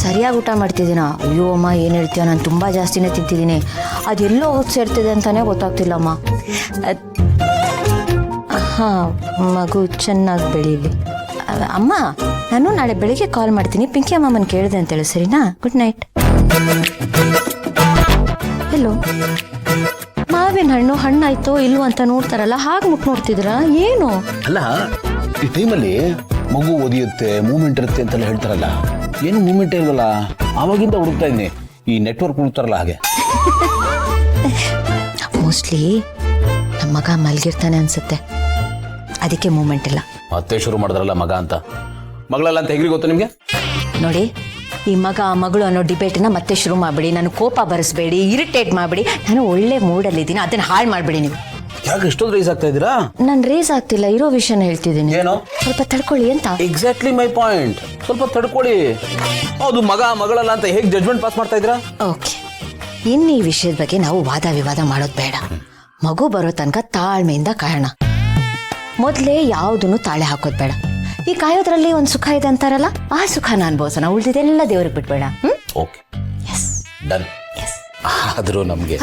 ಸರಿಯಾಗಿ ಊಟ ಮಾಡ್ತಿದ್ದೀನ? ಅಯ್ಯೋ ಅಮ್ಮ, ಏನು ಹೇಳ್ತೀಯ, ನಾನು ತುಂಬ ಜಾಸ್ತಿನೇ ತಿಂತಿದ್ದೀನಿ. ಅದೆಲ್ಲೋ ಹೋಗಿ ಸೇರ್ತಿದೆ ಅಂತಲೇ ಗೊತ್ತಾಗ್ತಿಲ್ಲಮ್ಮ. ಹಾಂ, ಮಗು ಚೆನ್ನಾಗಿ ಬೆಳೀಲಿ. ಅಮ್ಮ, ನಾನು ನಾಳೆ ಬೆಳಿಗ್ಗೆ ಕಾಲ್ ಮಾಡ್ತೀನಿ. ಪಿಂಕಿ ಅಮ್ಮನ ಕೇಳಿದೆ ಅಂತೇಳಿ, ಸರಿನಾ? Good night. ಎಲ್ಲೋ ಮಾವಿನ ಹಣ್ಣಾಯ್ತೋ ಇಲ್ವೋ ಅಂತ ನೋಡ್ತಾರಲ್ಲ, ಹಾಗೆ ಮುಟ್ಟು ನೋಡ್ತಿದ್ರಾ ಏನು? ಅಲ್ಲ, ಈ ಟೈಮಲ್ಲಿ ಮಗು ಒದಿಯುತ್ತೆ, ಮೂವ್ಮೆಂಟ್ ಇರುತ್ತೆ ಅಂತೆಲ್ಲ ಹೇಳ್ತಾರಲ್ಲ, ಏನು ಮೂವ್ಮೆಂಟ್ ಇಲ್ವಲ್ಲ. ಆವಾಗಿಂದ ಹುಡುಕ್ತಾ ಇದ್ದೀನಿ, ಈ ನೆಟ್ವರ್ಕ್ ಹುಡುಕ್ತಾರಲ್ಲ ಹಾಗೆ. ಮೋಸ್ಟ್ಲಿ ನಮ್ಮ ಮಗ ಮಲ್ಗಿರ್ತಾನೆ ಅನ್ಸುತ್ತೆ, ಅದಕ್ಕೆ ಮೂವ್ಮೆಂಟ್ ಇಲ್ಲ. ಮತ್ತೆ ಶುರು ಮಾಡಿದ್ರಲ್ಲ ಮಗ ಅಂತ. ಮಗಳಲ್ಲ ಅಂತ ಹೇಗ್ರಿ ಗೊತ್ತು ನಿಮ್ಗೆ? ನೋಡಿ, ಈ ಮಗಳು ಅನ್ನೋ ಡಿಬೇಟನ್ನ ಮತ್ತೆ ಶುರು ಮಾಡಬೇಡಿ. ನಾನು ಕೋಪ ಬರೆಸ್ಬೇಡಿ, ಇರಿಟೇಟ್ ಮಾಡಬೇಡಿ. ನಾನು ಒಳ್ಳೆ ಮೂಡಲ್ಲಿದ್ದೀನಿ, ಅದನ್ನ ಹಾಳು ಮಾಡಬೇಡಿ ನೀವು. ಯಾಕೆ ಎಷ್ಟೊಂದು ರೇಸ್ ಆಗ್ತಾ ಇದ್ದೀರಾ? ನಾನು ರೇಸ್ ಆಗ್ತಿಲ್ಲ, ಇರೋ ವಿಷಯನ ಹೇಳ್ತಿದ್ದೀನಿ. ಏನೋ ಸ್ವಲ್ಪ ತಡ್ಕೊಳ್ಳಿ ಅಂತ. Exactly my point. ಸ್ವಲ್ಪ ತಡ್ಕೊಳ್ಳಿ. ಹೌದು, ಮಗಳಲ್ಲ ಅಂತ ಹೇಗೆ ಜಡ್ಜ್ಮೆಂಟ್ ಪಾಸ್ ಮಾಡ್ತಾ ಇದ್ದೀರಾ? ಓಕೆ, ಇನ್ನು ಈ ವಿಷಯದ ಬಗ್ಗೆ ನಾವು ವಾದ ವಿವಾದ ಮಾಡೋದು ಬೇಡ. ಮಗು ಬರೋ ತನಕ ತಾಳ್ಮೆಯಿಂದ ಕಾಯೋಣ. ಮೊದಲೇ ಯಾವುದನ್ನು ತಾಳೆ ಹಾಕೋದು ಬೇಡ. ಈ ಕಾಯೋದ್ರಲ್ಲಿ ಒಂದು ಸುಖ ಇದೆ ಅಂತಾರಲ್ಲ, ಆ ಸುಖನ ಅನ್ಭವಿಸೋಣ. ಉಳಿದಿದೆಲ್ಲ ದೇವ್ರಿಗೆ ಬಿಟ್ಬೇಡ. Okay, done. ಆದರೂ ನಮಗೆ